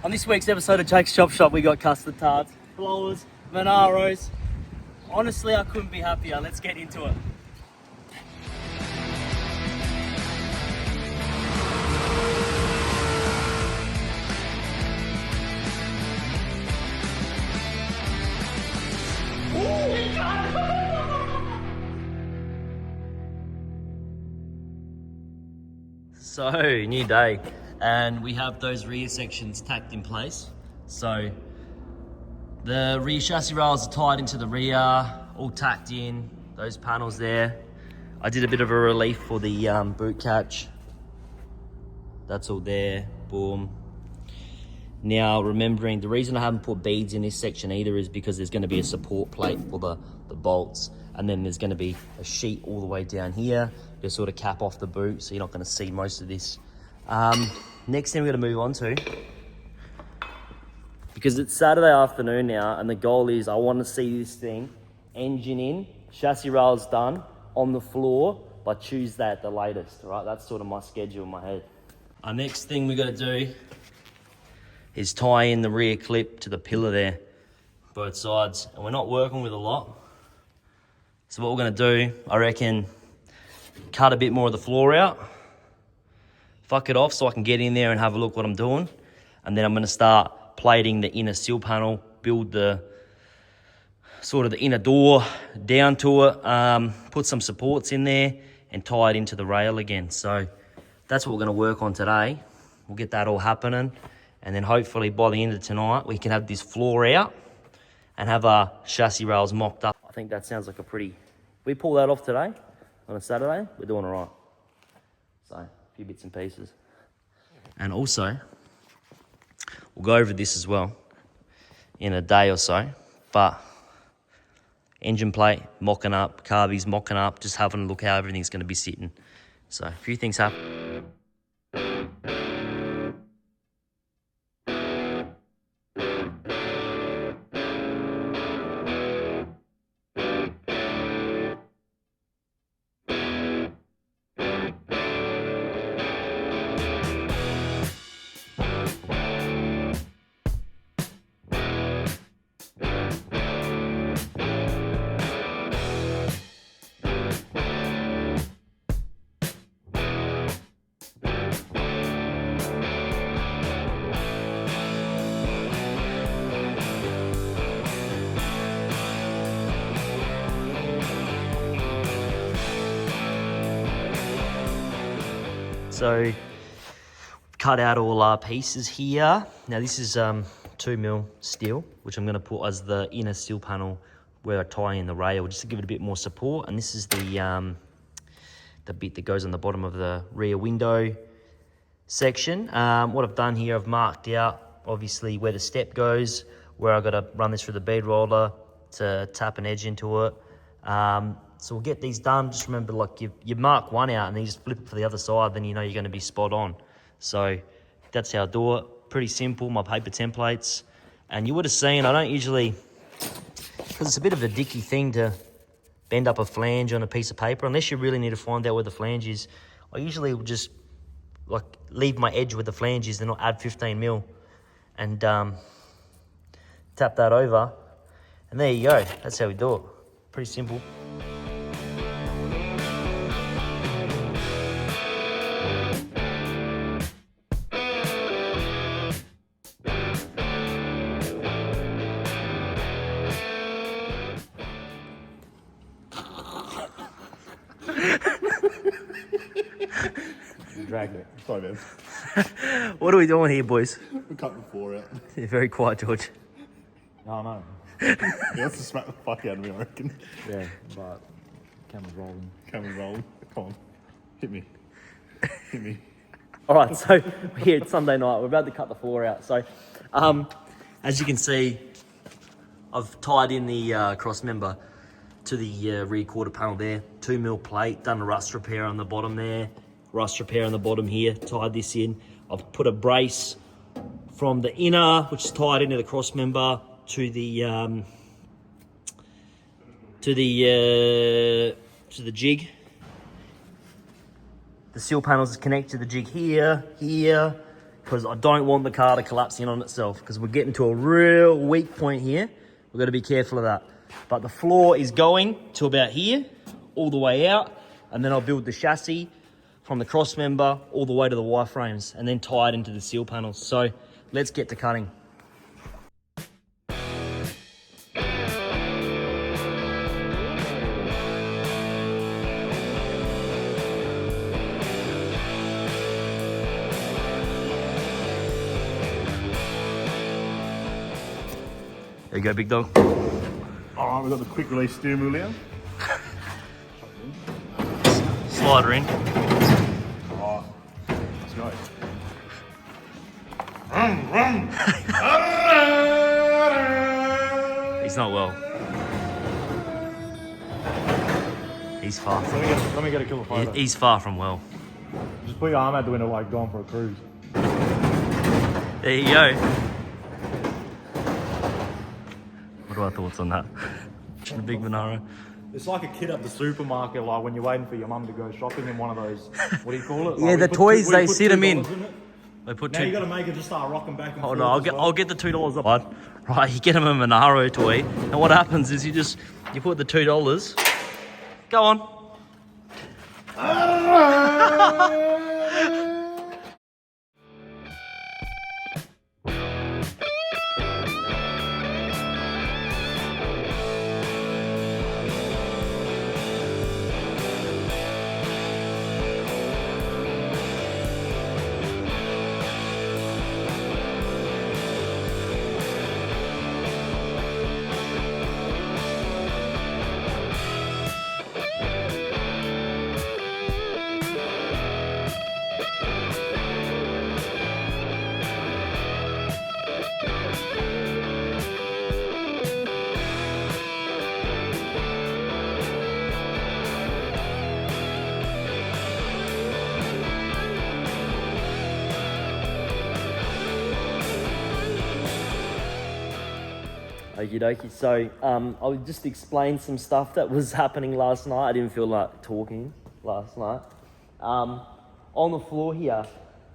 On this week's episode of Jake's Chop Shop, we got custard tarts, blowers, Monaros. Honestly, I couldn't be happier. Let's get into it. So, new day, and we have those rear sections tacked in place. So, the rear chassis rails are tied into the rear, all tacked in, those panels there. I did a bit of a relief for the boot catch. That's all there, boom. Now, remembering, the reason I haven't put beads in this section either is because there's going to be a support plate for the bolts, and then there's going to be a sheet all the way down here to sort of cap off the boot, so you're not going to see most of this. Next thing we're going to move on to, because it's Saturday afternoon now, and the goal is I want to see this thing engine in, chassis rails done, on the floor by Tuesday at the latest, right? That's sort of my schedule in my head. Our next thing we're going to do is tie in the rear clip to the pillar there, both sides, and we're not working with a lot. So what we're going to do, I reckon, cut a bit more of the floor out, fuck it off so I can get in there and have a look what I'm doing, and then I'm going to start plating the inner sill panel, build the sort of the inner door down to it, put some supports in there and tie it into the rail again. So that's what we're going to work on today. We'll get that all happening, and then hopefully by the end of tonight we can have this floor out and have our chassis rails mocked up. I think that sounds like a pretty... We pull that off today on a Saturday, we're doing all right. So, a few bits and pieces. And also, we'll go over this as well in a day or so, but engine plate mocking up, carbies mocking up, just having a look how everything's going to be sitting. So, a few things happen. So, we've cut out all our pieces here. Now this is 2mm steel, which I'm going to put as the inner sill panel where I tie in the rail, just to give it a bit more support. And this is the bit that goes on the bottom of the rear window section. What I've done here, I've marked out obviously where the step goes, where I've got to run this through the bead roller to tap an edge into it. So we'll get these done. Just remember, like, you mark one out and then you just flip it for the other side, then you know you're going to be spot on. So that's how I do it. Pretty simple, my paper templates. And you would have seen, I don't usually, because it's a bit of a dicky thing to bend up a flange on a piece of paper, unless you really need to find out where the flange is. I usually will just like leave my edge where the flange is, then I'll add 15mm and tap that over. And there you go. That's how we do it. Pretty simple. Dragged it. Sorry, man. What are we doing here, boys? We cut the floor out. You're very quiet, George. Oh, no. He wants to smack the fuck out of me, I reckon. Yeah, but camera's rolling. Camera's rolling. Come on. Hit me. Hit me. All right, so here it's Sunday night. We're about to cut the floor out. So, as you can see, I've tied in the cross member to the rear quarter panel there. 2mm plate, done a rust repair on the bottom there. Rust repair on the bottom here, tied this in. I've put a brace from the inner, which is tied into the cross member, to the jig. The sill panels is connected to the jig here, because I don't want the car to collapse in on itself, because we're getting to a real weak point here. We've got to be careful of that. But the floor is going to about here, all the way out, and then I'll build the chassis from the cross member all the way to the wireframes and then tie it into the seal panels. So let's get to cutting. There you go, big dog. All right, we've got the quick release steering wheel here. Slider in. Oh, let's go. He's not well. He's far from Let me get a killer photo. He's far from well. Just put your arm out the window like going for a cruise. There you go. What are our thoughts on that? The big Monaro. It's like a kid at the supermarket, like when you're waiting for your mum to go shopping in one of those, what do you call it? Yeah, Like, the we put toys, we they put sit them in. $2 it. They put Now two. you got to make it just start rocking back and Hold forth. on, I'll get the $2 up. Right, you get him a Monaro toy, and what happens is you put the $2. Go on. Okie dokie. So I'll just explain some stuff that was happening last night. I didn't feel like talking last night. On the floor here,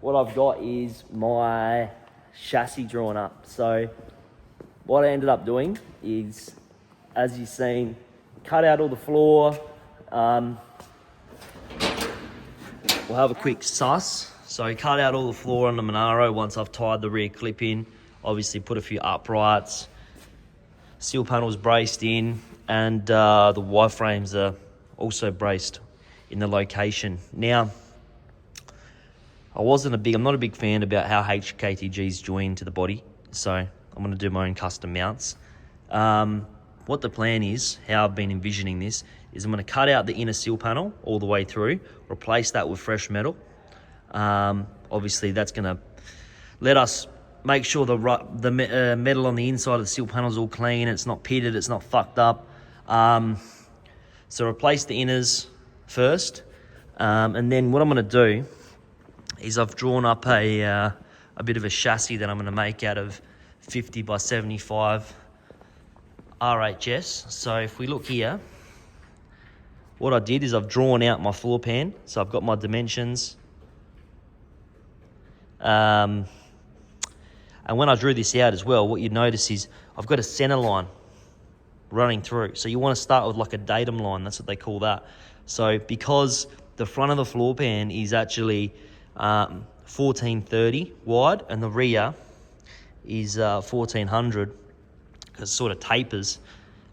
what I've got is my chassis drawn up. So what I ended up doing is, as you've seen, cut out all the floor. We'll have a quick suss. So cut out all the floor on the Monaro once I've tied the rear clip in. Obviously put a few uprights. Seal panels braced in, and the wireframes are also braced in the location. Now, I'm not a big fan about how HKTGs join to the body, so I'm going to do my own custom mounts. What the plan is, how I've been envisioning this, is I'm going to cut out the inner seal panel all the way through, replace that with fresh metal. Obviously, that's going to let us make sure the metal on the inside of the seal panel is all clean, it's not pitted, it's not fucked up. So replace the inners first, and then what I'm going to do is I've drawn up a bit of a chassis that I'm going to make out of 50 by 75 RHS. So if we look here, what I did is I've drawn out my floor pan, so I've got my dimensions. And when I drew this out as well, what you notice is I've got a center line running through. So you want to start with like a datum line, that's what they call that. So because the front of the floor pan is actually 1430 wide and the rear is 1400, because it sort of tapers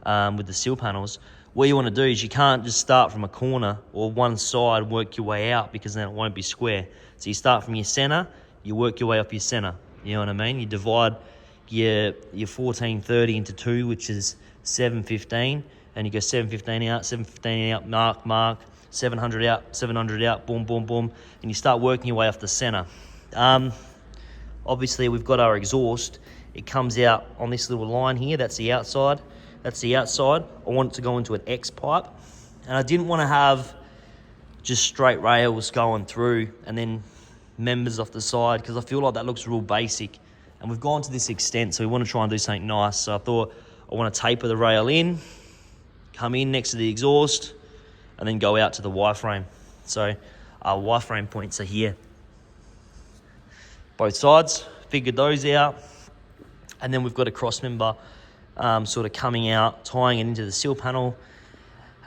with the seal panels, what you want to do is you can't just start from a corner or one side and work your way out, because then it won't be square. So you start from your center, you work your way up your center. You know what I mean? You divide your 1430 into 2, which is 715, and you go 715 out, 715 out, mark, 700 out, 700 out, boom, boom, boom, and you start working your way off the center. Obviously, we've got our exhaust. It comes out on this little line here. That's the outside. That's the outside. I want it to go into an X pipe, and I didn't want to have just straight rails going through and then members off the side, because I feel like that looks real basic, and we've gone to this extent, so we want to try and do something nice. So I thought I want to taper the rail in, come in next to the exhaust, and then go out to the wireframe. So our wireframe points are here. both sides, figured those out. And then we've got a cross member sort of coming out, tying it into the sill panel.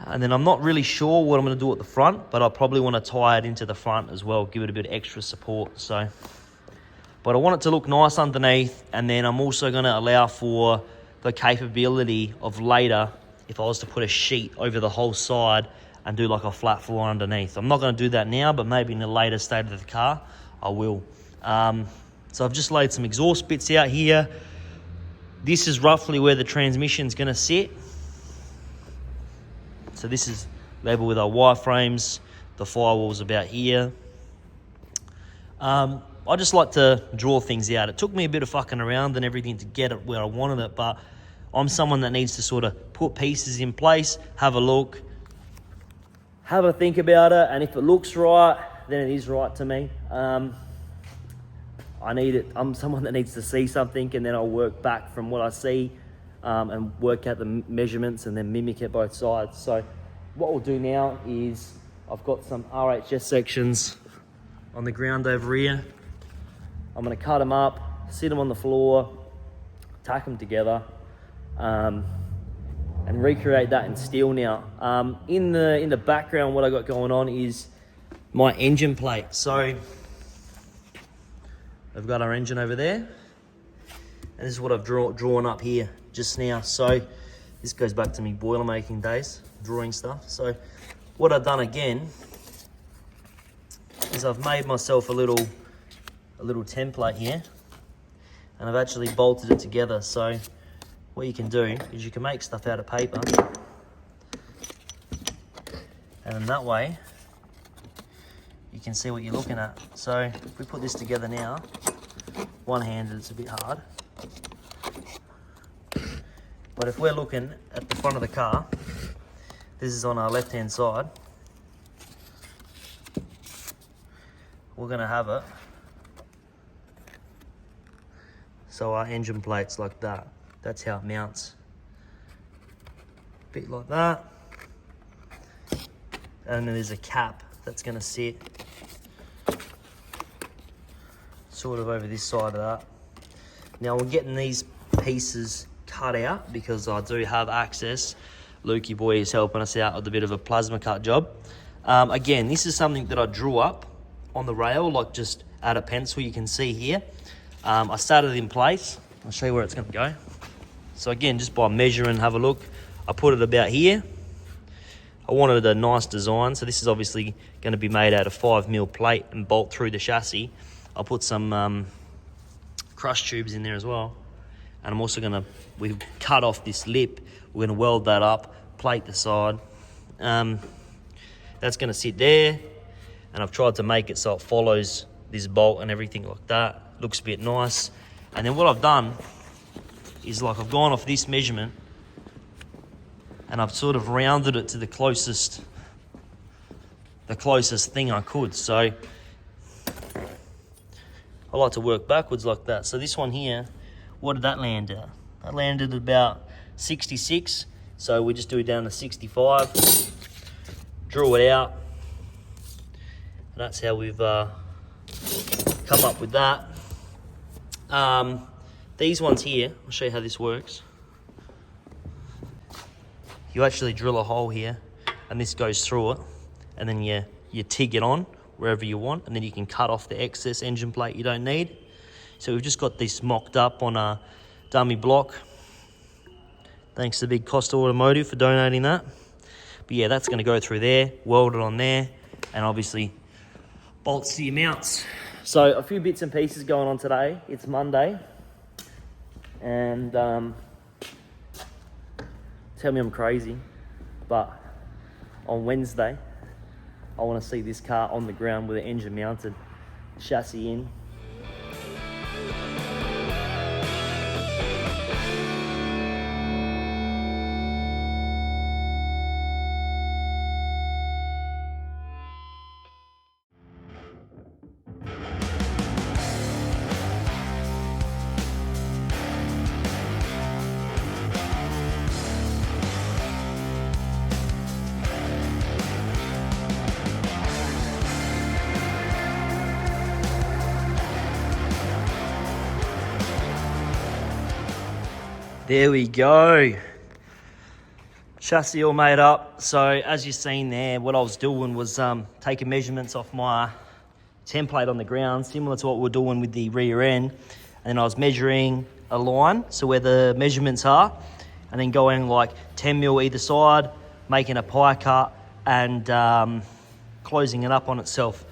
And then I'm not really sure what I'm going to do at the front, but I probably want to tie it into the front as well, give it a bit of extra support. So, but I want it to look nice underneath, and then I'm also going to allow for the capability of later, if I was to put a sheet over the whole side and do like a flat floor underneath. I'm not going to do that now, but maybe in the later state of the car, I will. So I've just laid some exhaust bits out here. This is roughly where the transmission's going to sit. So this is level with our wireframes. The firewall's about here. I just like to draw things out. It took me a bit of fucking around and everything to get it where I wanted it, but I'm someone that needs to sort of put pieces in place, have a look, have a think about it, and if it looks right, then it is right to me. I'm someone that needs to see something, and then I'll work back from what I see and work out the measurements and then mimic it both sides. So what we'll do now is I've got some RHS sections on the ground over here. I'm going to cut them up, sit them on the floor, tack them together, and recreate that in steel now. In the background, what I got going on is my engine plate. So I've got our engine over there, and this is what I've drawn up here just now. So this goes back to me boiler making days, drawing stuff. So what I've done again is I've made myself a little template here, and I've actually bolted it together. So what you can do is you can make stuff out of paper, and in that way you can see what you're looking at. So if we put this together now, one-handed it's a bit hard, but if we're looking at the front of the car, this is on our left hand side, we're going to have it so our engine plate's like that. That's how it mounts, a bit like that, and then there's a cap that's going to sit sort of over this side of that. Now we're getting these pieces cut out because I do have access. Lukey boy is helping us out with a bit of a plasma cut job. Again, this is something that I drew up on the rail, like just add a pencil, you can see here. I started it in place. I'll show you where it's going to go. So again, just by measuring, have a look. I put it about here. I wanted a nice design, so this is obviously going to be made out of 5mm plate and bolt through the chassis. I'll put some crush tubes in there as well. And I'm also we've cut off this lip. We're going to weld that up, plate the side. That's going to sit there. And I've tried to make it so it follows this bolt and everything like that. Looks a bit nice. And then what I've done is like I've gone off this measurement and I've sort of rounded it to the closest thing I could. So I like to work backwards like that. So this one here, what did that land at? That landed at about 66. So we just do it down to 65. Drew it out. And that's how we've come up with that. These ones here, I'll show you how this works. You actually drill a hole here and this goes through it, and then you TIG it on wherever you want, and then you can cut off the excess engine plate you don't need. So we've just got this mocked up on a dummy block. Thanks to big Koster Automotive for donating that. But yeah, that's going to go through there, weld it on there, and obviously bolts to your mounts. So a few bits and pieces going on today. It's Monday, and tell me I'm crazy, but on Wednesday I want to see this car on the ground with the engine mounted, chassis in. There we go. Chassis all made up. So as you've seen there, what I was doing was taking measurements off my template on the ground, similar to what we're doing with the rear end. And then I was measuring a line, so where the measurements are, and then going like 10 mil either side, making a pie cut and closing it up on itself.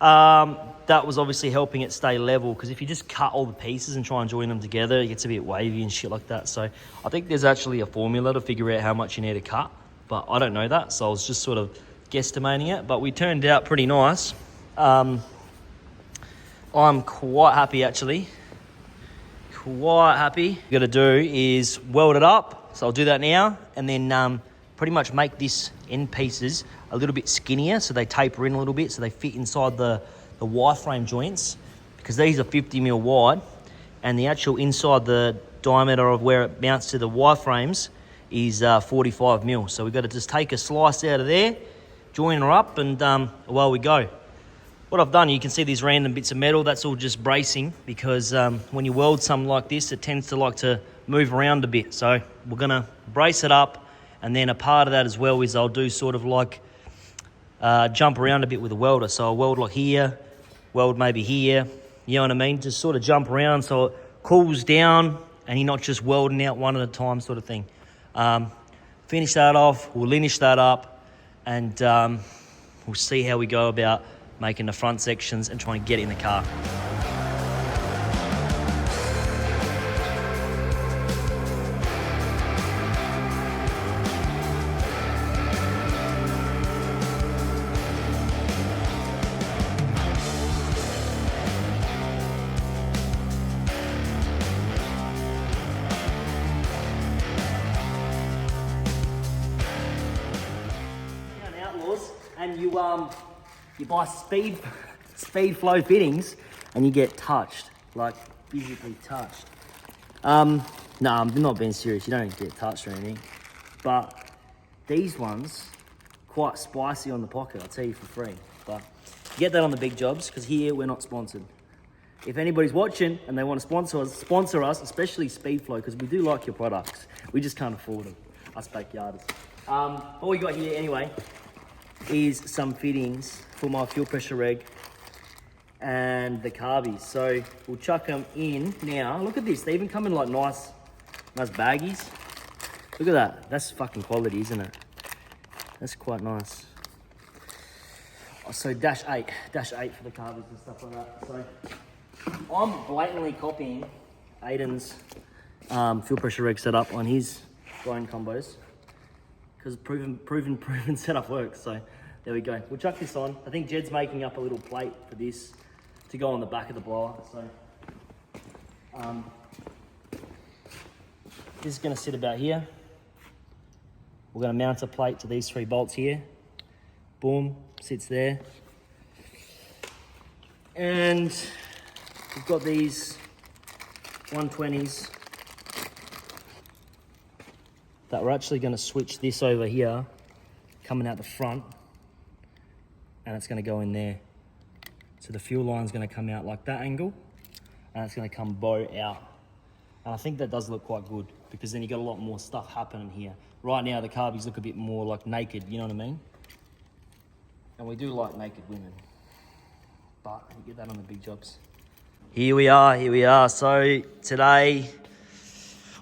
That was obviously helping it stay level, because if you just cut all the pieces and try and join them together, it gets a bit wavy and shit like that. So I think there's actually a formula to figure out how much you need to cut, but I don't know that, so I was just sort of guesstimating it, but we turned out pretty nice. I'm quite happy actually. Quite happy. What you got to do is weld it up, so I'll do that now, and then pretty much make this end pieces a little bit skinnier, so they taper in a little bit, so they fit inside the Y-frame joints, because these are 50 mil wide, and the actual inside the diameter of where it mounts to the Y-frames is 45 mil. So we've got to just take a slice out of there, join her up, and away we go. What I've done, you can see these random bits of metal, that's all just bracing, because when you weld something like this, it tends to like to move around a bit. So we're gonna brace it up, and then a part of that as well is I'll do sort of like jump around a bit with a welder. So I'll weld like here, weld maybe here, you know what I mean? Just sort of jump around so it cools down and you're not just welding out one at a time sort of thing. Finish that off, we'll linish that up, and we'll see how we go about making the front sections and trying to get it in the car. And you buy speed flow fittings and you get touched, like physically touched. No, I'm not being serious, you don't get touched or anything, but these ones quite spicy on the pocket, I'll tell you for free. But you get that on the big jobs, because here we're not sponsored. If anybody's watching and they want to sponsor us, especially Speedflow, because we do like your products, we just can't afford them, us backyarders. What we got here anyway is some fittings for my fuel pressure reg and the carbies. So we'll chuck them in now. Look at this, they even come in like nice baggies. Look at that, that's fucking quality, isn't it? That's quite nice. So dash eight for the carbies and stuff like that. So I'm blatantly copying Aiden's fuel pressure reg setup on his blown combos, because proven setup works. So there we go. We'll chuck this on. I think Jed's making up a little plate for this to go on the back of the blower. So this is going to sit about here. We're going to mount a plate to these 3 bolts here. Boom, sits there. And we've got these 120s that we're actually going to switch this over here, coming out the front, and it's going to go in there. So the fuel line's going to come out like that angle, and it's going to come bow out. And I think that does look quite good, because then you got a lot more stuff happening here. Right now the carbies look a bit more like naked, you know what I mean? And we do like naked women, but you get that on the big jobs. Here we are. So today,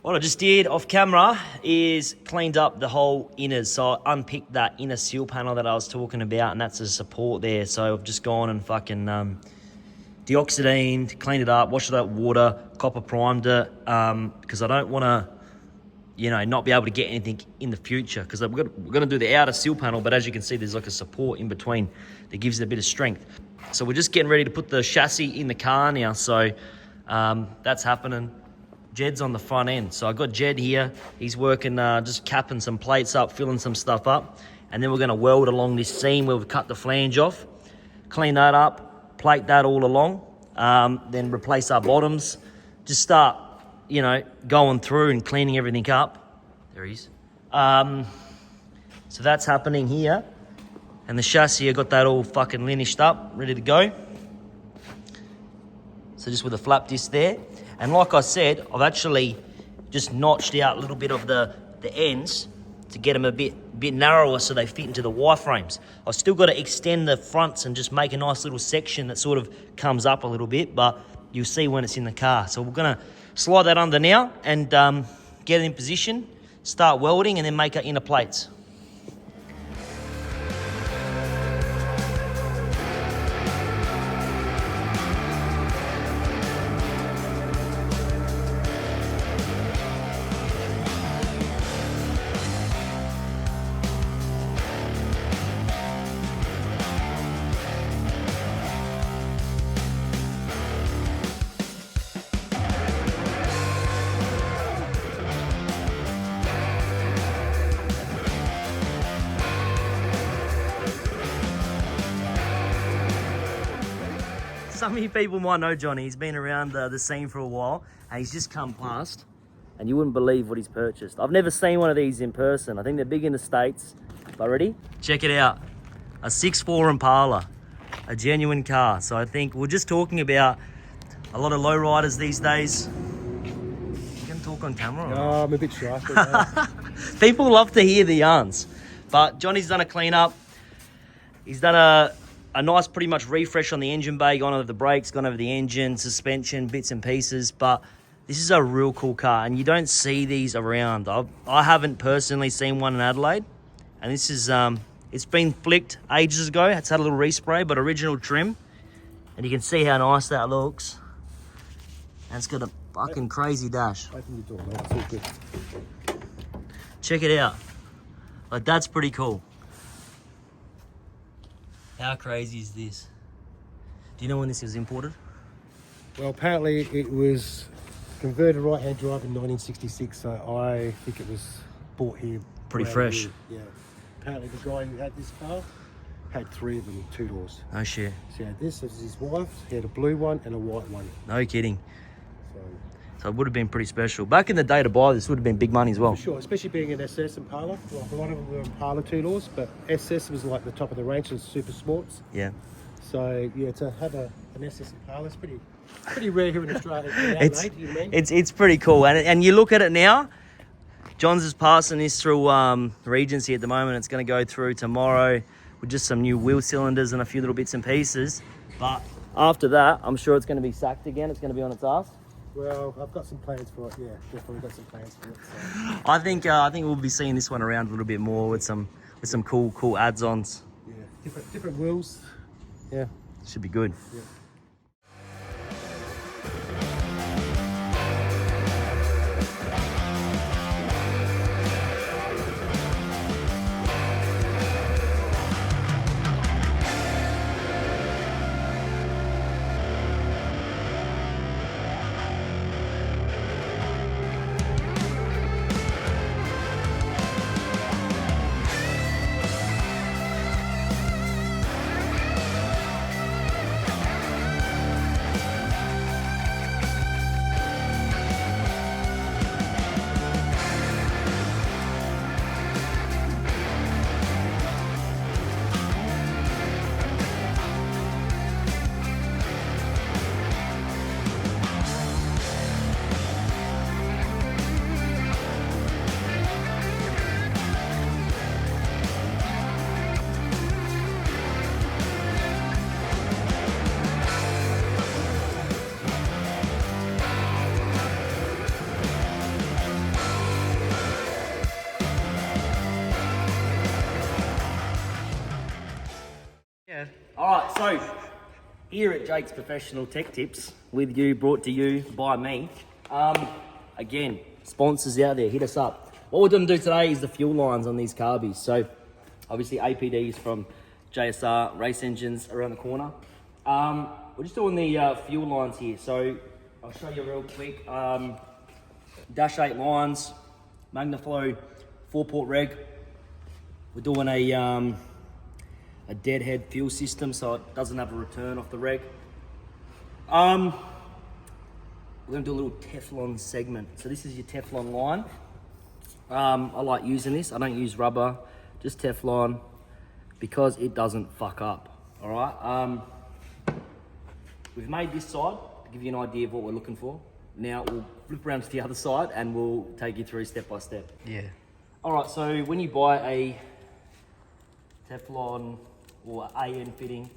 what I just did off camera is cleaned up the whole inners. So I unpicked that inner seal panel that I was talking about, and that's a support there. So I've just gone and fucking deoxidined, cleaned it up, washed it out with water, copper primed it, because I don't want to, you know, not be able to get anything in the future, because we're going to do the outer seal panel, but as you can see, there's like a support in between that gives it a bit of strength. So we're just getting ready to put the chassis in the car now. So that's happening. Jed's on the front end. So I got Jed here. He's working, just capping some plates up, filling some stuff up. And then we're going to weld along this seam where we've cut the flange off, clean that up, plate that all along, then replace our bottoms. Just start, you know, going through and cleaning everything up. There he is. So that's happening here. And the chassis, I got that all fucking linished up, ready to go. So just with a flap disc there. And like I said, I've actually just notched out a little bit of the ends to get them a bit narrower so they fit into the wireframes. I've still got to extend the fronts and just make a nice little section that sort of comes up a little bit, but you'll see when it's in the car. So we're gonna slide that under now and get it in position, start welding, and then make our inner plates. Some of you people might know Johnny. He's been around the scene for a while, and he's just come past, and you wouldn't believe what he's purchased. I've never seen one of these in person. I think they're big in the States. But ready? Check it out. A 6.4 Impala, a genuine car. So I think we're just talking about a lot of lowriders these days. You can talk on camera. No, I'm a bit shy. But, People love to hear the yarns, but Johnny's done a clean up. He's done a nice pretty much refresh on the engine bay, gone over the brakes, gone over the engine, suspension, bits and pieces. But this is a real cool car, and you don't see these around. I haven't personally seen one in Adelaide, and this is it's been flicked ages ago. It's had a little respray, but original trim, and you can see how nice that looks. And it's got a fucking crazy dash. open your door, mate. It's all good. Check it out. Like, that's pretty cool. How crazy is this? Do you know when this was imported? Well, apparently it was converted right-hand drive in 1966, so I think it was bought here. Pretty brand fresh. new. Yeah. Apparently the guy who had this car had 3 of them, 2 doors. No shit. So he had this as his wife, he had a blue one and a white one. No kidding. So, So it would have been pretty special. Back in the day to buy this would have been big money as well. for sure, especially being an SS Impala. Like a lot of them were Impala 2 doors, but SS was like the top of the range and super sports. Yeah. So yeah, to have an SS Impala is pretty rare here in Australia. It's, mate, you know what I mean? it's pretty cool. And you look at it now, John's is passing this through Regency at the moment. It's going to go through tomorrow with just some new wheel cylinders and a few little bits and pieces. But after that, I'm sure it's going to be sacked again. It's going to be on its ass. Well, I've got some plans for it. Yeah, definitely got some plans for it. So. I think we'll be seeing this one around a little bit more with some cool adds-ons. Yeah, different wheels. Yeah. Should be good. Yeah. All right, so here at Jake's Professional Tech Tips, with you, brought to you by me. Again, sponsors out there, hit us up. What we're going to do today is the fuel lines on these carbies. So obviously APDs from JSR race engines around the corner. We're just doing the fuel lines here. So I'll show you real quick. Dash 8 lines, Magnaflow 4-port reg. We're doing a deadhead fuel system, so it doesn't have a return off the reg. We're going to do a little Teflon segment. So this is your Teflon line. I like using this. I don't use rubber, just Teflon, because it doesn't fuck up. All right. We've made this side to give you an idea of what we're looking for. Now we'll flip around to the other side and we'll take you through step by step. Yeah. All right, so when you buy a Teflon or AN fitting,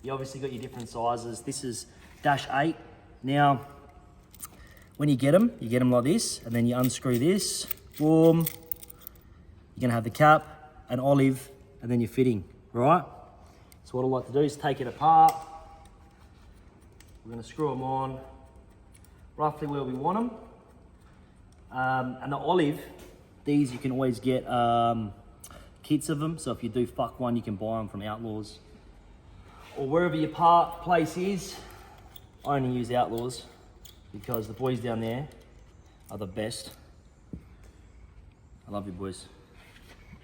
you obviously got your different sizes. This is -8. Now, when you get them like this, and then you unscrew this, boom. You're gonna have the cap, an olive, and then your fitting, right? So what I like to do is take it apart. We're gonna screw them on roughly where we want them. And the olive, these you can always get kits of them. So if you do fuck one, you can buy them from Outlaws. Or wherever your place is. I only use Outlaws because the boys down there are the best. I love you boys.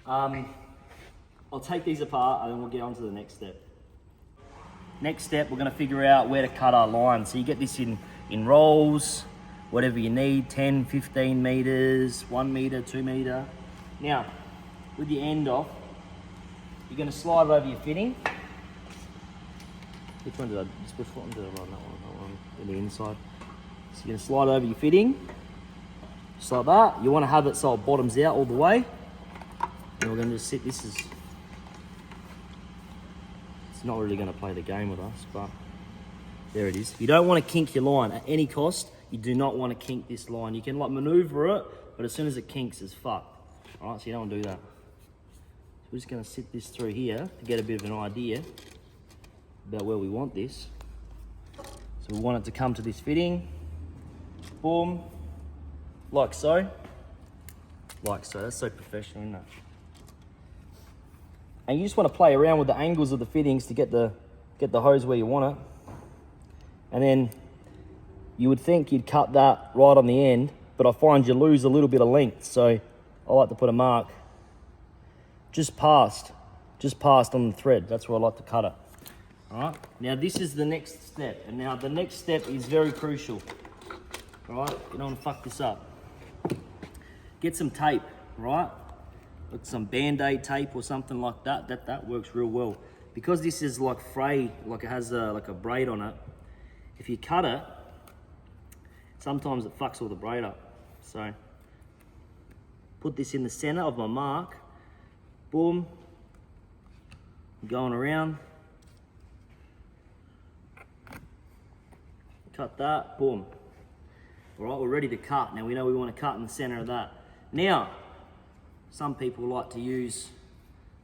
I'll take these apart and then we'll get on to the next step. Next step, we're gonna figure out where to cut our line. So you get this in rolls, whatever you need, 10, 15 meters, 1 meter, 2 meter. Now, with your end off, you're gonna slide it over your fitting. Which one did I just push? What one did I run? That one, in the inside. So you're gonna slide over your fitting, just like that. You wanna have it so it bottoms out all the way. And we're gonna just sit, it's not really gonna play the game with us, but there it is. You don't wanna kink your line at any cost. You do not wanna kink this line. You can like maneuver it, but as soon as it kinks, it's fucked. All right, so you don't wanna do that. So we're just gonna sit this through here to get a bit of an idea about where we want this. So we want it to come to this fitting, boom, like so. Like so, that's so professional, isn't it? And you just want to play around with the angles of the fittings to get the hose where you want it. And then you would think you'd cut that right on the end, but I find you lose a little bit of length. So I like to put a mark just past on the thread. That's where I like to cut it. All right, now this is the next step. And now the next step is very crucial. All right, you don't want to fuck this up. Get some tape, right? Like some Band-Aid tape or something like that. That works real well. Because this is like fray, like it has like a braid on it, if you cut it, sometimes it fucks all the braid up. So, put this in the center of my mark, boom, going around, cut that, boom. All right, we're ready to cut. Now we know we want to cut in the center of that. Now, some people like to use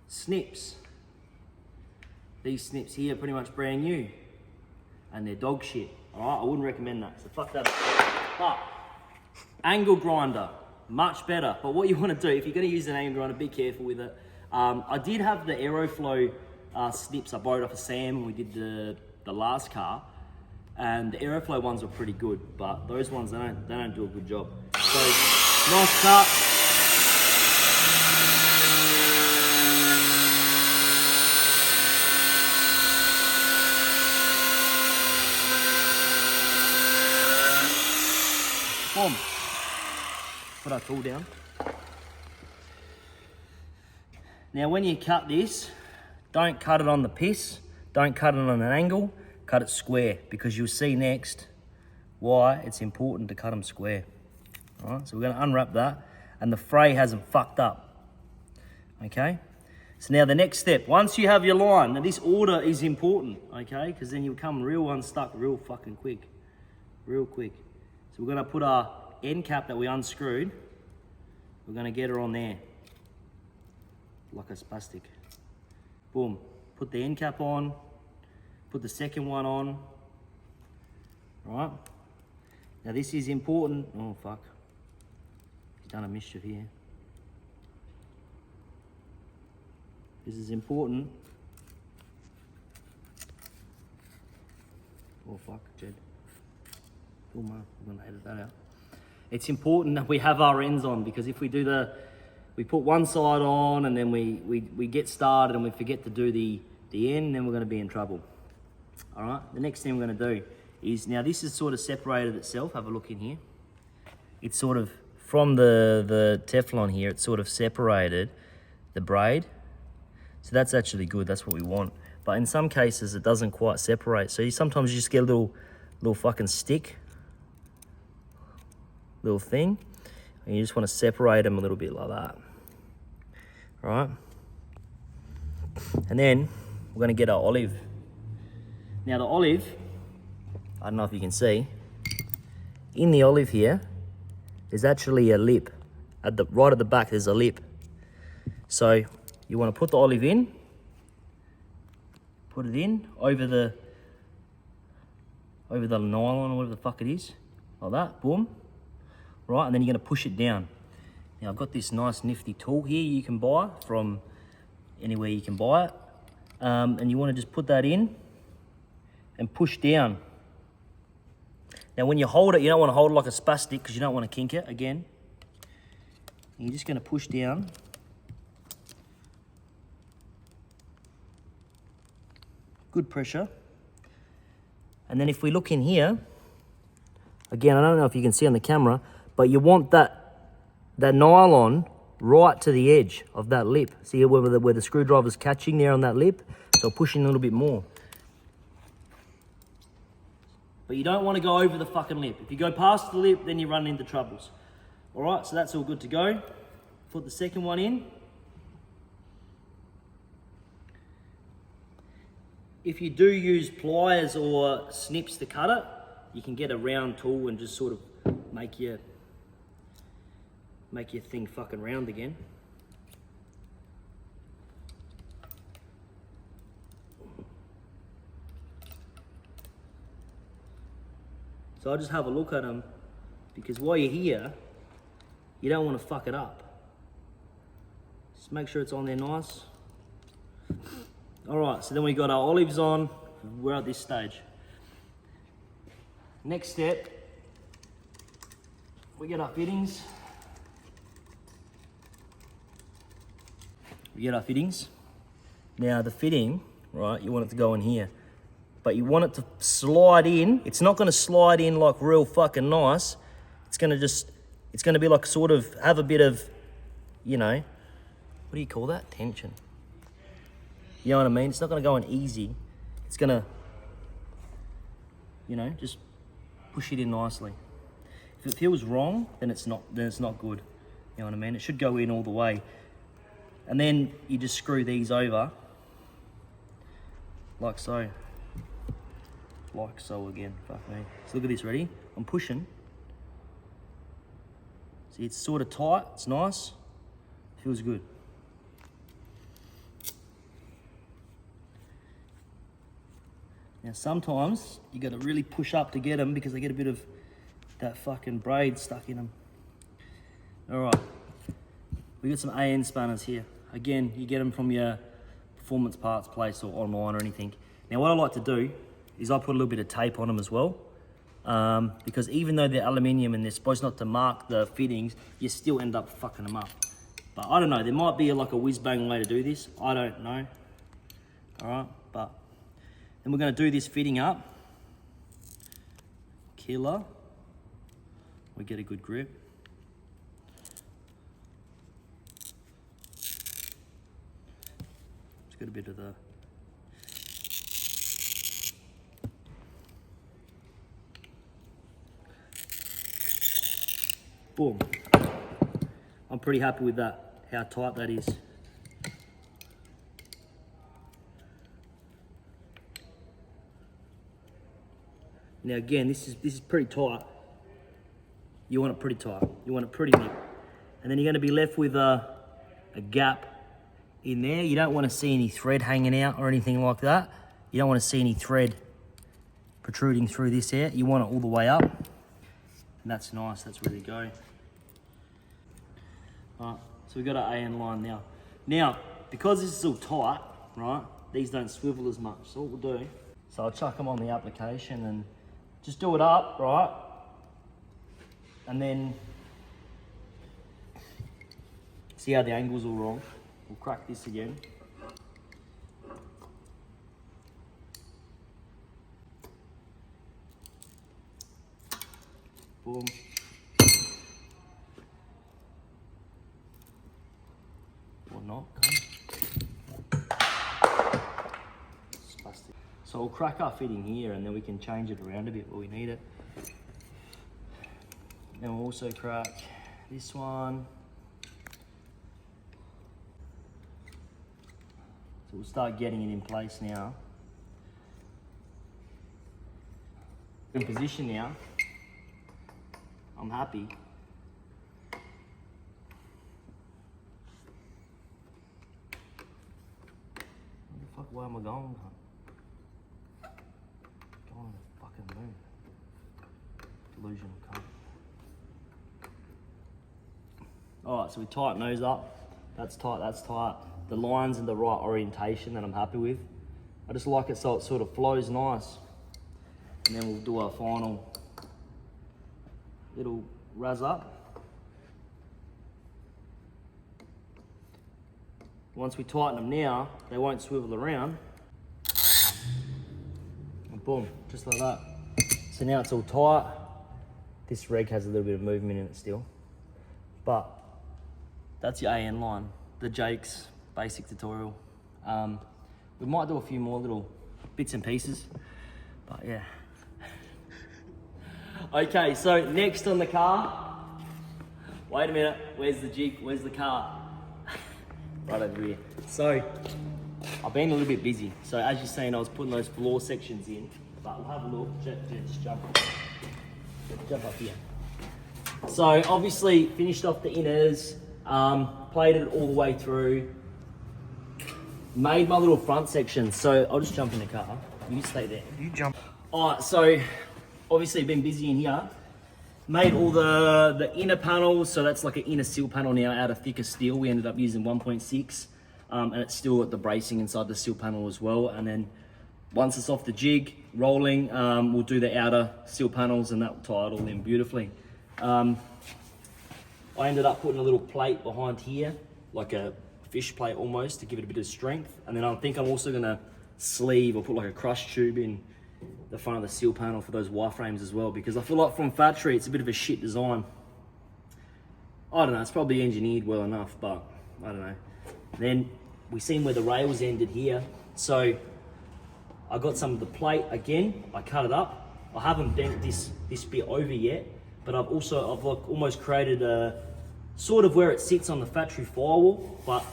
snips. These snips here are pretty much brand new and they're dog shit. All right, I wouldn't recommend that, so fuck that. But angle grinder, much better. But what you want to do, if you're going to use an angle grinder, be careful with it. I did have the Aeroflow snips. I borrowed off of Sam when we did the last car, and the Aeroflow ones were pretty good, but those ones they don't do a good job. So nice cut. Boom. Put our tool down. Now when you cut this, don't cut it on the piss, don't cut it on an angle, cut it square, because you'll see next why it's important to cut them square. All right, so we're going to unwrap that, and the fray hasn't fucked up. Okay, so now the next step, once you have your line, now this order is important, okay, because then you'll come real unstuck real fucking quick, real quick. So we're going to put our end cap that we unscrewed, we're going to get her on there, like a spastic. Boom. Put the end cap on, put the second one on. Right. Now this is important. Oh fuck. He's done a mischief here. This is important. Oh fuck, Jed. Oh man, I'm gonna edit that out. It's important that we have our ends on, because if we do we put one side on and then we get started and we forget to do the end, then we're gonna be in trouble. All right, the next thing we're gonna do is, now this is sort of separated itself, have a look in here. It's sort of, from the Teflon here, it's sort of separated the braid. So that's actually good, that's what we want. But in some cases it doesn't quite separate. So sometimes you just get a little fucking stick, little thing. And you just want to separate them a little bit like that. Right? And then we're going to get our olive. Now the olive, I don't know if you can see, in the olive here, there's actually a lip. Right at the back, there's a lip. So you want to put the olive in, put it in over the nylon or whatever the fuck it is, like that, boom. Right, and then you're going to push it down. Now I've got this nice nifty tool here you can buy from anywhere you can buy it. And you want to just put that in and push down. Now when you hold it, you don't want to hold it like a spastic because you don't want to kink it again. And you're just going to push down. Good pressure. And then if we look in here, again, I don't know if you can see on the camera, but you want that nylon right to the edge of that lip. See where the screwdriver's catching there on that lip? So pushing a little bit more. But you don't want to go over the fucking lip. If you go past the lip, then you run into troubles. All right, so that's all good to go. Put the second one in. If you do use pliers or snips to cut it, you can get a round tool and just sort of make your thing fucking round again. So I'll just have a look at them, because while you're here, you don't want to fuck it up. Just make sure it's on there nice. All right, so then we got our olives on. We're at this stage. Next step, we get our fittings. Now the fitting, right, you want it to go in here. But you want it to slide in. It's not going to slide in like real fucking nice. It's going to be like sort of have a bit of, you know, what do you call that? Tension. You know what I mean? It's not going to go in easy. It's going to, you know, just push it in nicely. If it feels wrong, then it's not good. You know what I mean? It should go in all the way. And then you just screw these over, like so. Like so again, fuck me. So look at this, ready? I'm pushing. See, it's sort of tight, it's nice. Feels good. Now sometimes you gotta really push up to get them because they get a bit of that fucking braid stuck in them. All right, we got some AN spanners here. Again, you get them from your performance parts place or online or anything. Now what I like to do is I put a little bit of tape on them as well, because even though they're aluminium and they're supposed not to mark the fittings, you still end up fucking them up. But I don't know, there might be like a whiz-bang way to do this. I don't know. All right, but then we're going to do this fitting up. Killer. We get a good grip. Just got a bit of the boom. I'm pretty happy with that, how tight that is. Now again, this is pretty tight. You want it pretty tight. You want it pretty nip. And then you're going to be left with a gap in there. You don't want to see any thread hanging out or anything like that. You don't want to see any thread protruding through this here. You want it all the way up. And that's nice, that's ready to go. Alright, so we've got our AN line now. Now, because this is all tight, right, these don't swivel as much. So what we'll do, so I'll chuck them on the application and just do it up, right? And then, see how the angle's all wrong? We'll crack this again. Boom. Or not, so we'll crack our fitting here and then we can change it around a bit where we need it. Then we'll also crack this one. So we'll start getting it in place now. In position now. I'm happy. Where the fuck, where am I going? Going on the fucking moon. Delusional cunt. Alright, so we tighten those up. That's tight, that's tight. The line's in the right orientation that I'm happy with. I just like it so it sort of flows nice. And then we'll do our final little razz up. Once we tighten them now, they won't swivel around. And boom, just like that. So now it's all tight. This reg has a little bit of movement in it still. But that's your AN line, the Jake's basic tutorial. We might do a few more little bits and pieces, but yeah. Okay, so next on the car. Wait a minute, where's the jig? Where's the car? Right over here. So, I've been a little bit busy. So as you're saying, I was putting those floor sections in, but we'll have a look, just jump up here. So obviously finished off the inners, plated it all the way through, made my little front section. So I'll just jump in the car. You stay there. You jump. Alright, so obviously been busy in here. Made all the inner panels, so that's like an inner seal panel now out of thicker steel. We ended up using 1.6, and it's still got the bracing inside the seal panel as well. And then once it's off the jig, rolling, we'll do the outer seal panels and that will tie it all in beautifully. I ended up putting a little plate behind here, like a fish plate almost, to give it a bit of strength. And then I think I'm also gonna sleeve or put like a crush tube in the front of the seal panel for those wireframes as well, because I feel like from factory it's a bit of a shit design. I don't know, it's probably engineered well enough, but I don't know. Then we seen where the rails ended here, so I got some of the plate again. I cut it up. I haven't bent this bit over yet, but I've like almost created a sort of where it sits on the factory firewall, but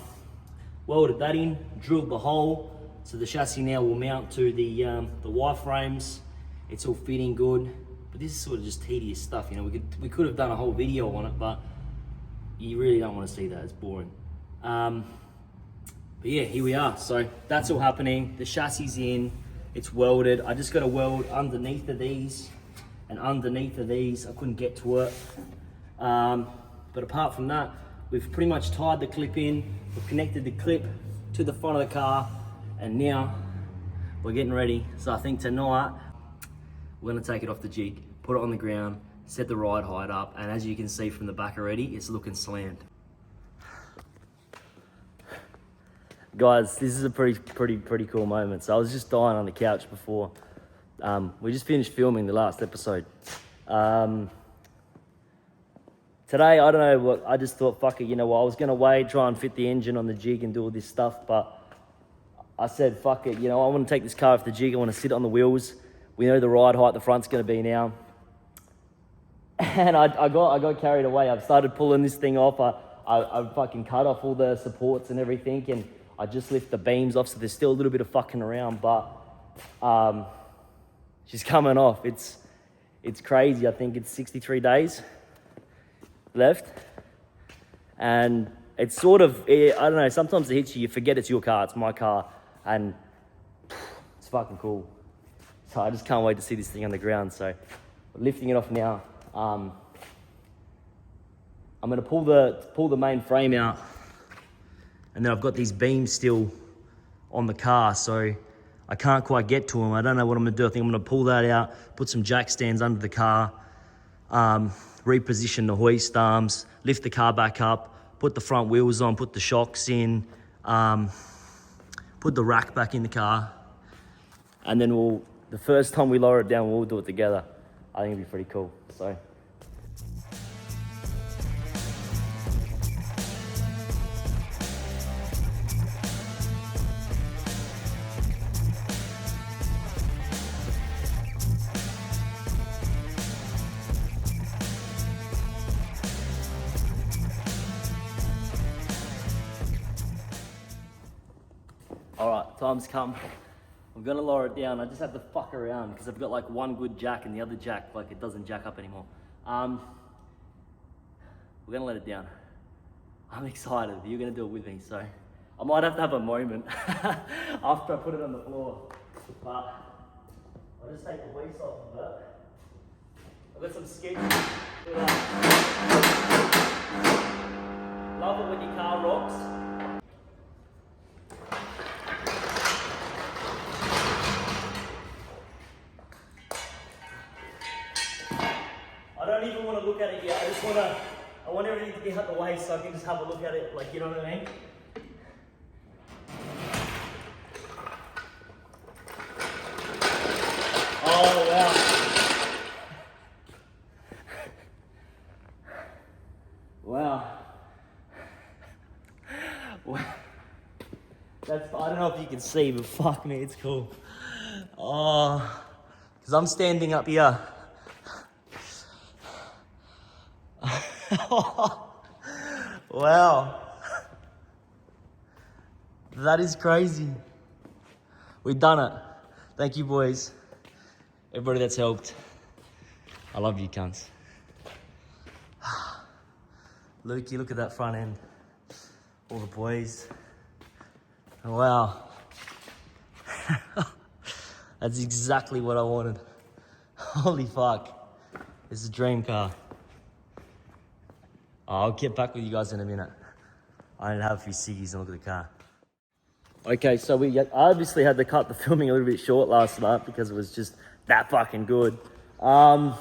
welded that in, drilled the hole. So the chassis now will mount to the wireframes. It's all fitting good, but this is sort of just tedious stuff. You know, we could have done a whole video on it, but you really don't want to see that. It's boring. But yeah, here we are. So that's all happening. The chassis in. It's welded. I just got to weld underneath of these and underneath of these. I couldn't get to it. But apart from that, we've pretty much tied the clip in. We've connected the clip to the front of the car. And now we're getting ready. So I think tonight we're gonna take it off the jig, put it on the ground, set the ride height up, and as you can see from the back already, it's looking slammed. Guys, this is a pretty cool moment. So I was just dying on the couch before. We just finished filming the last episode. Today, I don't know what, I just thought, fuck it, you know what, I was gonna wait, try and fit the engine on the jig and do all this stuff, but I said, fuck it, you know, I want to take this car off the jig. I want to sit on the wheels. We know the ride height the front's going to be now. And I got carried away. I've started pulling this thing off. I fucking cut off all the supports and everything, and I just lift the beams off, so there's still a little bit of fucking around, but she's coming off. It's crazy. I think it's 63 days left. And it's sort of, I don't know, sometimes it hits you, you forget it's your car, it's my car. And it's fucking cool. So I just can't wait to see this thing on the ground. So lifting it off now. I'm gonna pull the main frame out, and then I've got these beams still on the car, so I can't quite get to them. I don't know what I'm gonna do. I think I'm gonna pull that out, put some jack stands under the car, reposition the hoist arms, lift the car back up, put the front wheels on, put the shocks in, put the rack back in the car, and then the first time we lower it down, we'll do it together. I think it'd be pretty cool. So. time's come. I'm gonna lower it down. I just have to fuck around because I've got like one good jack and the other jack, like it doesn't jack up anymore. We're gonna let it down. I'm excited. You're gonna do it with me, so I might have to have a moment after I put it on the floor. But I'll just take the waste off of it. I've got some sketches. Love it when your car rocks. I don't even want to look at it yet. I want everything to be out the way so I can just have a look at it, like, you know what I mean? Oh, wow. Wow. That's, I don't know if you can see, but fuck me, it's cool. Oh, because I'm standing up here. Wow. That is crazy. We've done it. Thank you, boys. Everybody that's helped. I love you, cunts. Lukey, look at that front end. All the boys. Wow. That's exactly what I wanted. Holy fuck. It's a dream car. I'll get back with you guys in a minute. I need to have a few ciggies and look at the car. Okay, so we obviously had to cut the filming a little bit short last night because it was just that fucking good. We'll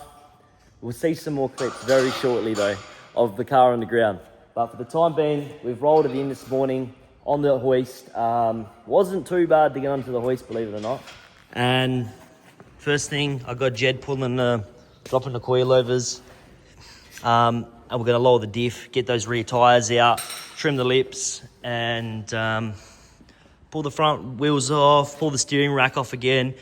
see some more clips very shortly though of the car on the ground. But for the time being, we've rolled it in this morning on the hoist. Wasn't too bad to get onto the hoist, believe it or not. And first thing, I got Jed pulling dropping the coilovers. And we're going to lower the diff, get those rear tyres out, trim the lips, and pull the front wheels off, pull the steering rack off again.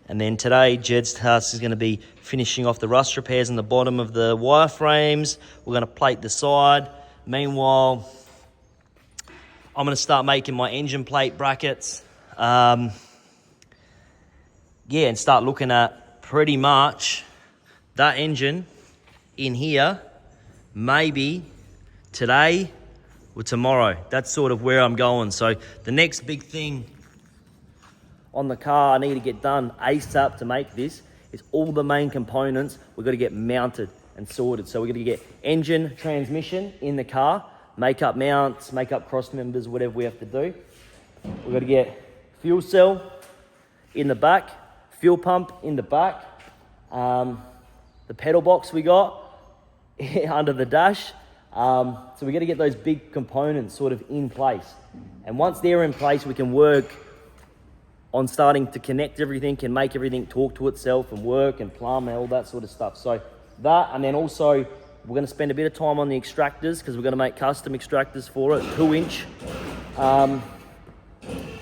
And then today, Jed's task is going to be finishing off the rust repairs on the bottom of the wireframes. We're going to plate the side. Meanwhile, I'm going to start making my engine plate brackets. And start looking at pretty much that engine in here. Maybe today or tomorrow. That's sort of where I'm going. So the next big thing on the car I need to get done ASAP to make this is all the main components we've got to get mounted and sorted. So we're going to get engine, transmission in the car, make up mounts, make up cross members, whatever we have to do. We've got to get fuel cell in the back, fuel pump in the back, the pedal box we got under the dash. So we got to get those big components sort of in place. And once they're in place, we can work on starting to connect everything and make everything talk to itself and work and plumb and all that sort of stuff. So that, and then also we're going to spend a bit of time on the extractors because we're going to make custom extractors for it, 2-inch.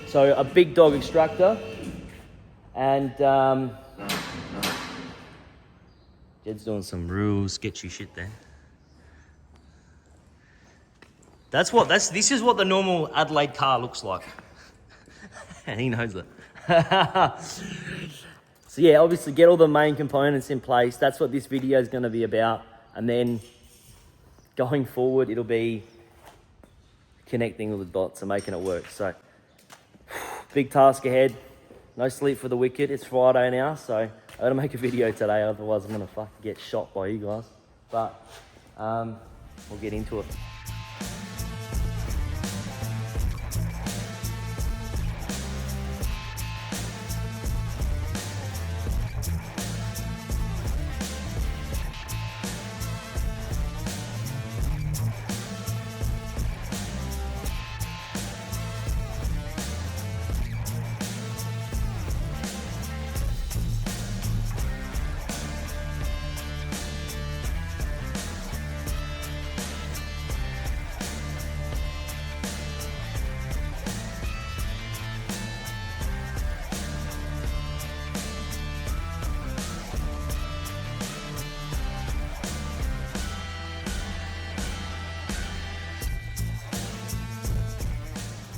So a big dog extractor. And Jed's doing some real sketchy shit there. This is what the normal Adelaide car looks like. And he knows it. So yeah, obviously get all the main components in place. That's what this video is going to be about. And then going forward, it'll be connecting all the dots and making it work. So big task ahead. No sleep for the wicked. It's Friday now, so I gotta make a video today. Otherwise, I'm gonna fucking get shot by you guys. But we'll get into it.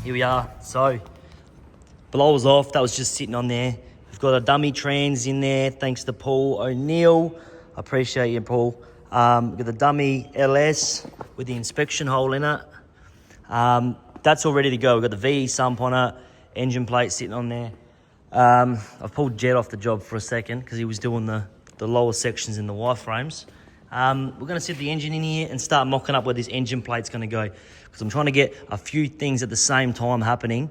Here we are. So blower's off. That was just sitting on there. We've got a dummy trans in there, thanks to Paul O'Neill. I appreciate you, Paul. We've got the dummy LS with the inspection hole in it. That's all ready to go. We've got the VE sump on it, engine plate sitting on there. I've pulled Jed off the job for a second because he was doing the lower sections in the wireframes. We're going to set the engine in here and start mocking up where this engine plate's going to go, because I'm trying to get a few things at the same time happening,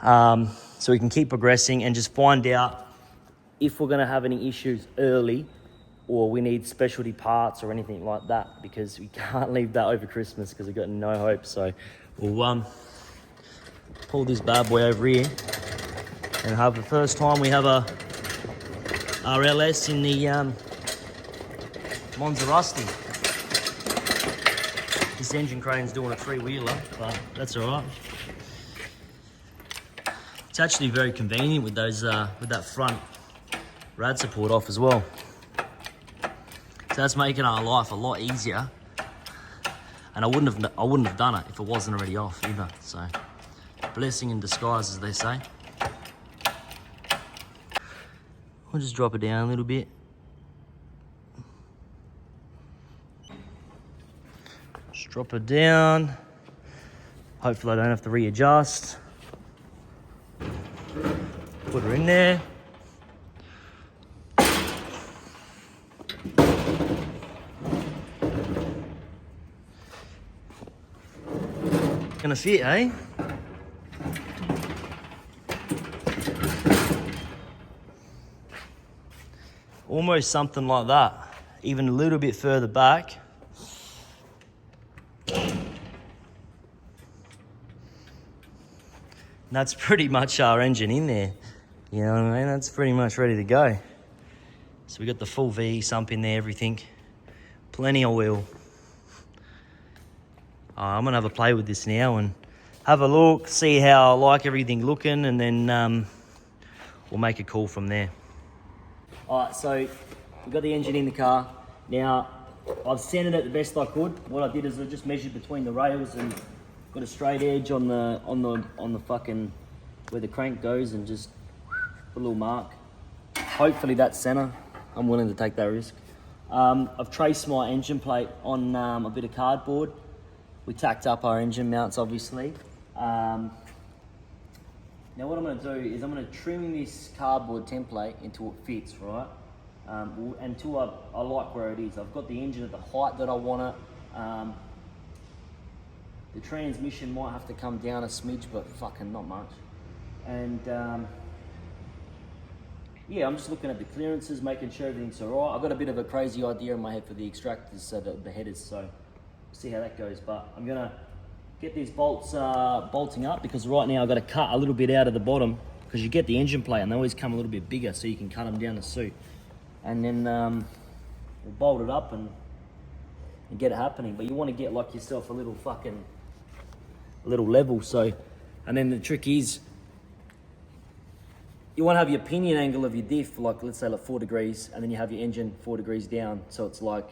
so we can keep progressing and just find out if we're going to have any issues early or we need specialty parts or anything like that, because we can't leave that over Christmas because we've got no hope. So we'll pull this bad boy over here and have the first time we have our LS in the Monza Rusty. This engine crane's doing a three-wheeler, but that's all right. It's actually very convenient with those with that front rad support off as well. So that's making our life a lot easier. And I wouldn't have done it if it wasn't already off either. So blessing in disguise, as they say. We'll just drop it down a little bit. Just drop it down. Hopefully I don't have to readjust. Put her in there. Gonna fit, eh? Almost something like that, even a little bit further back. And that's pretty much our engine in there. You know what I mean? That's pretty much ready to go. So we got the full V sump in there, everything. Plenty of oil. I'm gonna have a play with this now and have a look, see how I like everything looking, and then we'll make a call from there. All right, so we've got the engine in the car. Now, I've centered it the best I could. What I did is I just measured between the rails and got a straight edge on the fucking where the crank goes, and just put a little mark. Hopefully that's center. I'm willing to take that risk. I've traced my engine plate on a bit of cardboard. We tacked up our engine mounts, obviously. Now what I'm going to do is I'm going to trim this cardboard template until it fits, right? Until I like where it is. I've got the engine at the height that I want it. The transmission might have to come down a smidge, but fucking not much. And yeah, I'm just looking at the clearances, making sure everything's all right. I've got a bit of a crazy idea in my head for the extractors, so the headers, so see how that goes. But I'm gonna get these bolts bolting up, because right now I've got to cut a little bit out of the bottom, because you get the engine plate and they always come a little bit bigger, so you can cut them down to suit. And then we'll bolt it up and get it happening. But you want to get like yourself a little level. So, and then the trick is, you want to have your pinion angle of your diff, like let's say like 4 degrees, and then you have your engine 4 degrees down, so it's like,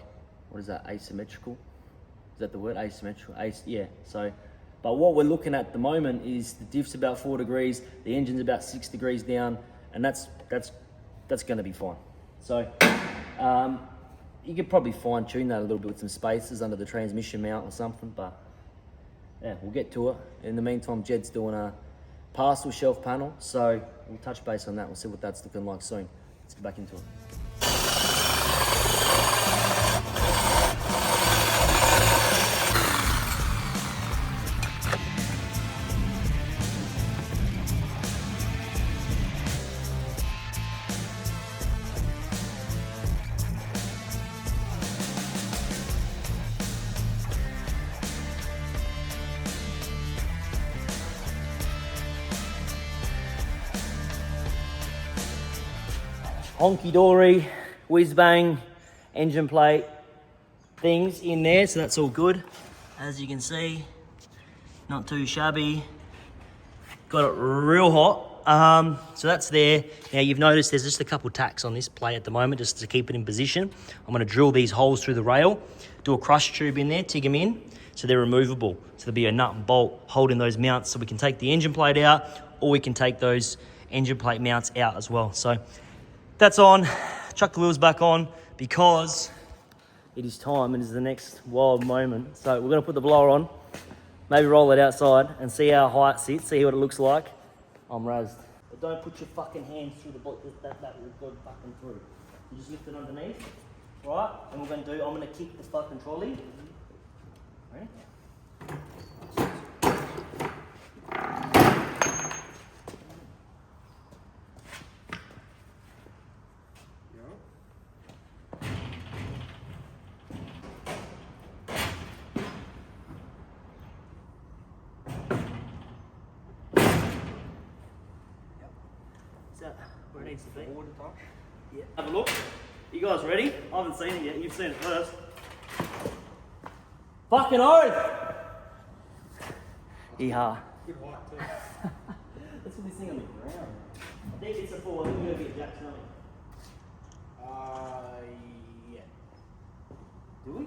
what is that, asymmetrical? Is that the word? Asymmetrical? Yeah. So, but what we're looking at the moment is the diff's about 4 degrees, the engine's about 6 degrees down, and that's going to be fine. So, you could probably fine tune that a little bit with some spacers under the transmission mount or something, but yeah, we'll get to it. In the meantime, Jed's doing a parcel shelf panel, so we'll touch base on that. We'll see what that's looking like soon. Let's get back into it. Honky-dory, whiz-bang, engine plate things in there, so that's all good. As you can see, not too shabby. Got it real hot. So that's there. Now you've noticed there's just a couple tacks on this plate at the moment, just to keep it in position. I'm gonna drill these holes through the rail, do a crush tube in there, TIG them in, so they're removable. So there'll be a nut and bolt holding those mounts, so we can take the engine plate out, or we can take those engine plate mounts out as well. So that's on. Chuck the wheels back on because it is time. It is the next wild moment. So we're going to put the blower on, maybe roll it outside and see how high it sits, see what it looks like. I'm razzed. But don't put your fucking hands through the block, that will go fucking through. You just lift it underneath, right? And we're going to do, I'm going to kick the fucking trolley. Ready? Where it needs to be. Yeah. Have a look. You guys ready? I haven't seen it yet. You've seen it first. Fucking oath! Yeehaw. Good height too. Let's put this thing on the ground. I think it's a 4. I think we're going to get Jackson on it. Yeah. Do we?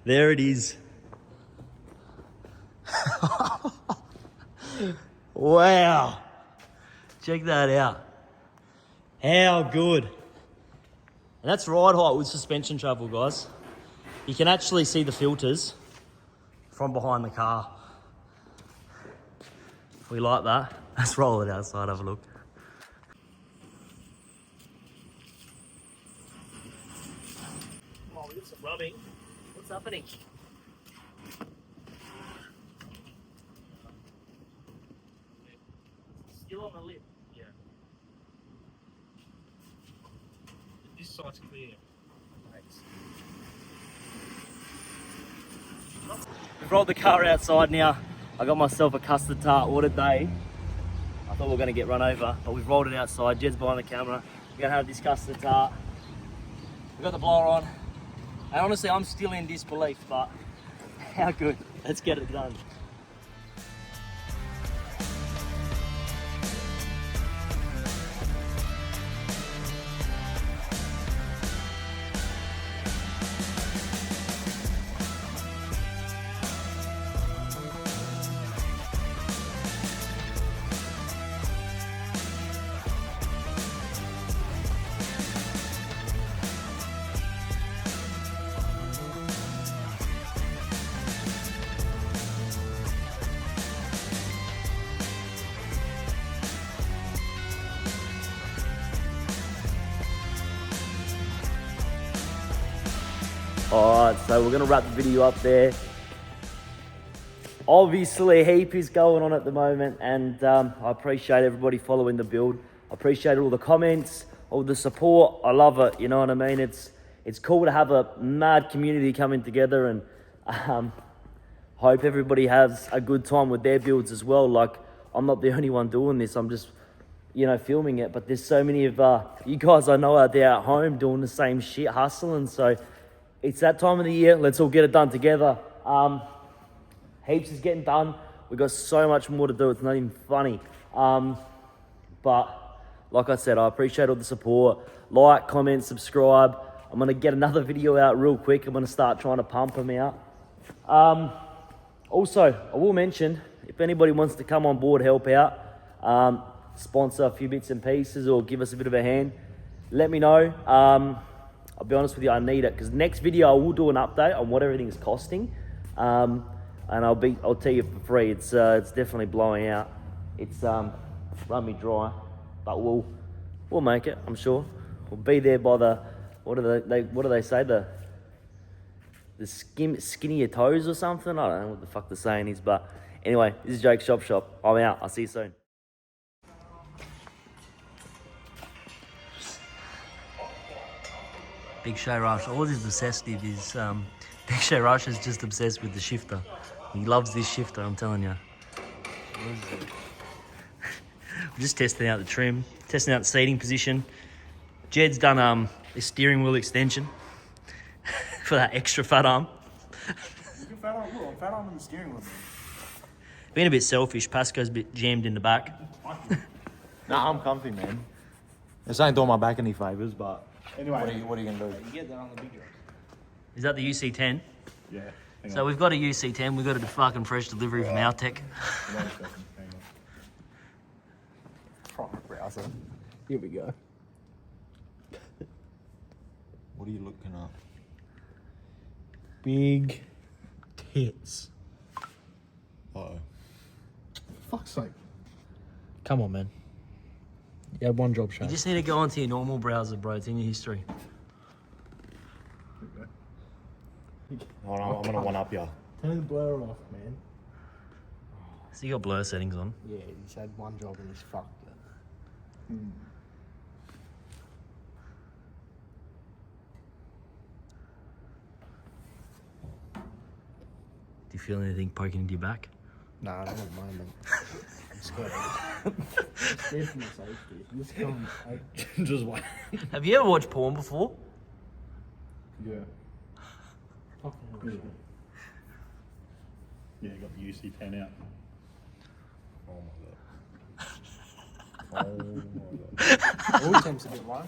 There it is. Wow. Check that out. How good. And that's ride height with suspension travel, guys. You can actually see the filters from behind the car. We like that. Let's roll it outside, have a look. Oh, we got some rubbing. What's happening? Still on the lip. Yeah. This side's clear. Thanks. We've rolled the car outside now. I got myself a custard tart. What a day. I thought we were going to get run over, but we've rolled it outside. Jed's behind the camera. We're going to have this custard tart. We've got the blower on. And honestly, I'm still in disbelief, but how good. Let's get it done. Alright, so we're going to wrap the video up there. Obviously, a heap is going on at the moment, and I appreciate everybody following the build. I appreciate all the comments, all the support. I love it, you know what I mean? It's cool to have a mad community coming together, and hope everybody has a good time with their builds as well. Like, I'm not the only one doing this. I'm just, you know, filming it, but there's so many of you guys I know out there at home doing the same shit, hustling. So it's that time of the year. Let's all get it done together. Heaps is getting done. We've got so much more to do. It's not even funny. But like I said, I appreciate all the support. Like, comment, subscribe. I'm going to get another video out real quick. I'm going to start trying to pump them out. Also, I will mention, if anybody wants to come on board, help out, sponsor a few bits and pieces or give us a bit of a hand, let me know. I'll be honest with you, I need it, because next video I will do an update on what everything is costing, and I'll tell you for free. It's definitely blowing out. It's run me dry, but we'll make it. I'm sure we'll be there by the what do they say, the skinny your toes or something. I don't know what the fuck the saying is, but anyway, this is Jake's Shop. I'm out. I'll see you soon. Big Show Rush, all he's obsessed with is, Big Show Rush is just obsessed with the shifter. He loves this shifter, I'm telling you. We're just testing out the trim, testing out the seating position. Jed's done this steering wheel extension for that extra fat arm. I'm fat arm in the steering wheel. Being a bit selfish, Pasco's a bit jammed in the back. Nah, I'm comfy, man. This ain't doing my back any favours, but Anyway, what are you gonna do? you get that on the big drugs. Is that the UC10? Yeah. Hang So we've got a UC10. We've got a fucking fresh delivery from our tech. on. Wait a second. Hang on. Proper browser. Here we go. What are you looking at? Big tits. Uh-oh. Fuck's sake. Come on, man. You had one job, Shane. You just need to go onto your normal browser, bro. It's in your history. Oh, no, I'm gonna one up you. Turn the blur off, man. So you got blur settings on. Yeah, he's had one job and he's fucked it. Do you feel anything poking into your back? Nah, not at the moment. I'm scared. It's there for my safety. This comes. Just wait. Have you ever watched porn before? Yeah. Fucking hell. Yeah, got the UC10 out. Oh my god. Oh my god. All attempts a bit low.